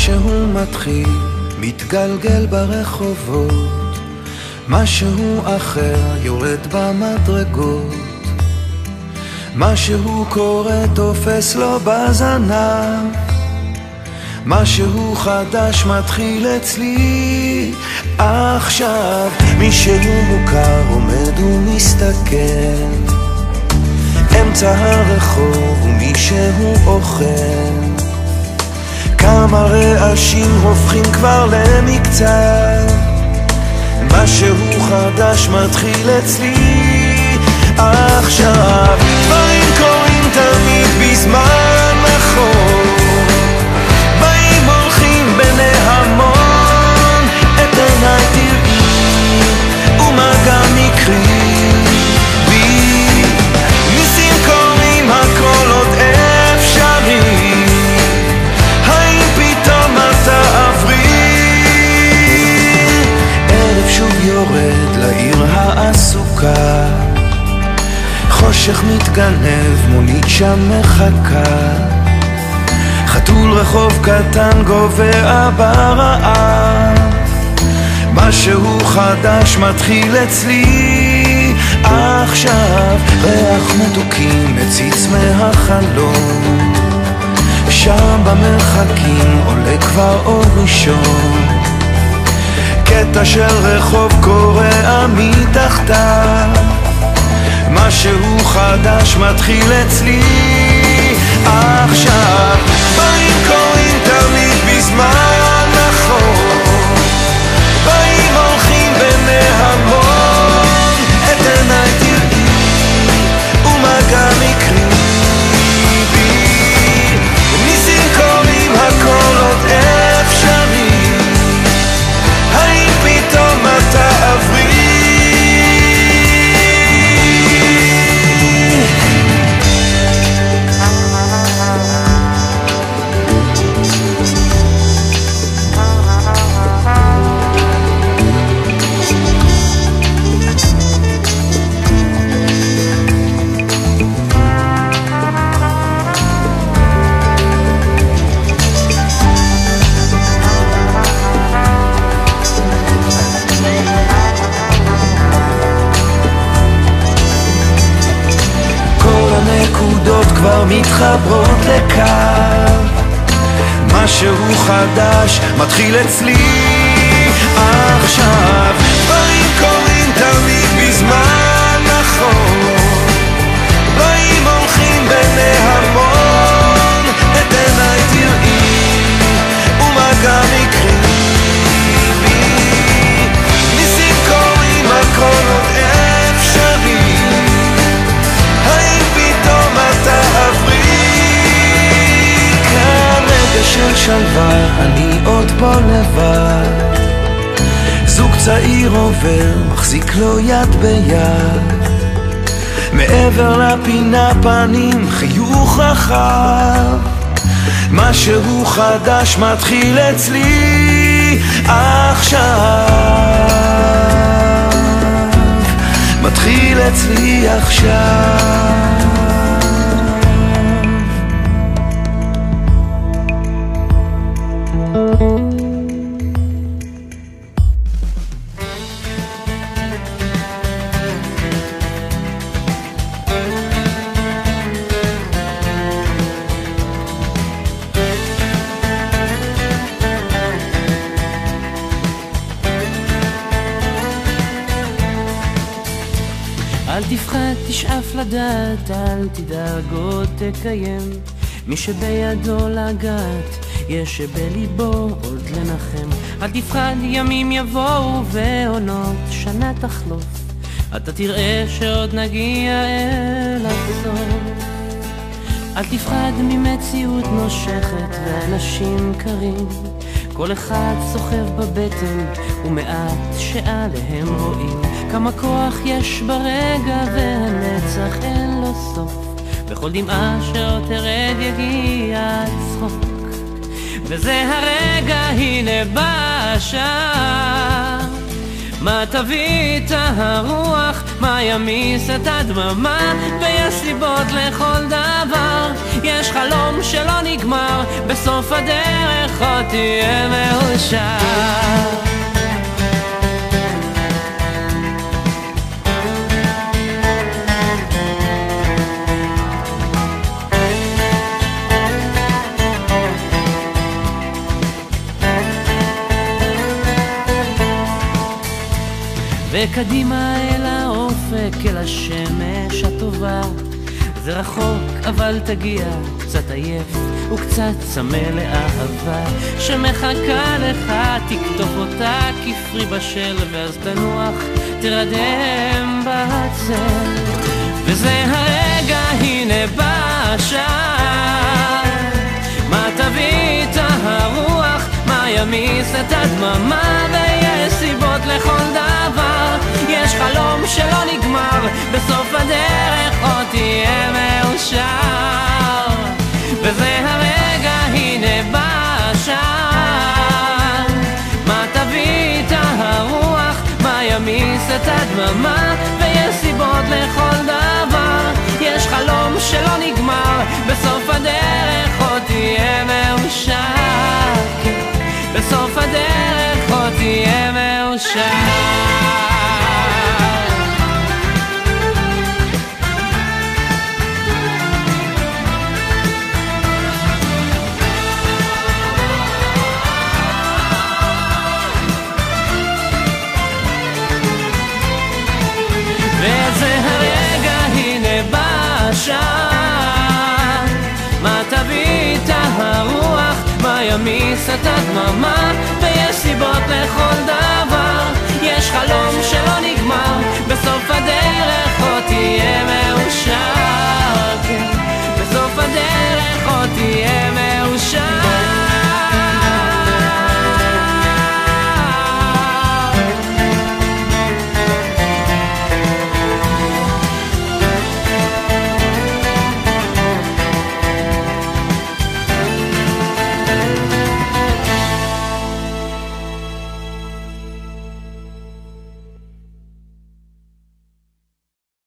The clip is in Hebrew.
משהו מתחיל, מתגלגל ברחובות, משהו אחר יורד במדרגות, משהו קורה תופס לו בזנב, משהו חדש מתחיל אצלי עכשיו. מישהו מוכר עומד ומסתכל אמצע הרחוב ומישהו אוכל, כמה רעשים הופכים כבר למקצת, משהו חדש מתחיל אצלי עכשיו. דברים קורים תמיד בזמן נכון, באים הולכים בני המון, את עיניי תראי ומגע מקרי בי, ניסים קורים הכל עוד אפשרי, האם פתאום את תעברי? ערב שוב יורד לעיר העסוקה, חושך מתגנב, מונית שם מחכה, חתול רחוב קטן גובע ברעב, משהו חדש מתחיל אצלי עכשיו. ריח מתוקים מציץ מהחלום, שם במרחקים עולה כבר אור ראשון, קטע של רחוב קורע מתחתיו, משהו חדש מתחיל אצלי עכשיו. באים קוראים תמיד בזמן נכון, באים הולכים בני המון, את עיניי תראי ומגע מקרי בי, ניסים קוראים הכל עוד אפשרי, האם פתאום את תעברי? כבר מתחברות לקו, משהו חדש מתחיל אצלי עכשיו. דברים קורים תמיד בזמן נכון, באים הולכים בני המון, את עיניי תראי ומגע מקרי בי, ניסים קורים הכל עוד אפשרי, האם פתאום את תעברי? כאן רגע של שלווה, אני עוד פה לבד, זוג צעיר עובר, מחזיק לו יד ביד, מעבר לפינה פנים חיוך רחב, משהו חדש מתחיל אצלי עכשיו, מתחיל אצלי עכשיו. אל תפחד, תשאף לדעת, אל תדאג עוד תקיים, מי שבידו לגעת, יש שבליבו עוד לנחם. אל תפחד, ימים יבואו ועונות שנה תחלוף, אתה תראה שעוד נגיע אל הסוף. אל תפחד ממציאות נושכת ואנשים קרים, כל אחד סוחב בבטן ומעט שעליהם רואים, כמה כוח יש ברגע והנצח אין לו סוף, בכל דמעה שעוד תרד יגיע הצחוק, וזה הרגע הנה בא השעה, מה תביא את הרוח, מה ימיס את הדממה, ויש סיבות לכל דבר. יש חלום שלא נגמר, בסוף הדרך עוד תהיה מאושר. וקדימה אל האופק, אל השמש הטובה. זה רחוק אבל תגיע, קצת עייף וקצת צמא לאהבה שמחכה לך, תקטוף אותה כפרי בשל, ואז תנוח, תרדם בצל. וזה הרגע, הנה בא השעה, מה תביא את הרוח, מה ימיס את הדממה, ויש סיבות לכל דבר. יש חלום שלא נגמר, בסוף הדרך עוד תהיה מאושר. וזה הרגע, הנה בא השעה, מה תביא את הרוח, מה ימיס את הדממה, ויש סיבות לכל דבר. יש חלום שלא נגמר, בסוף הדרך עוד תהיה מאושר. בסוף הדרך עוד תהיה מאושר. וזה הרגע, הנה בא השעה, מה תביא את הרוח, מה ימיס את הדממה, ויש סיבות לכל דבר.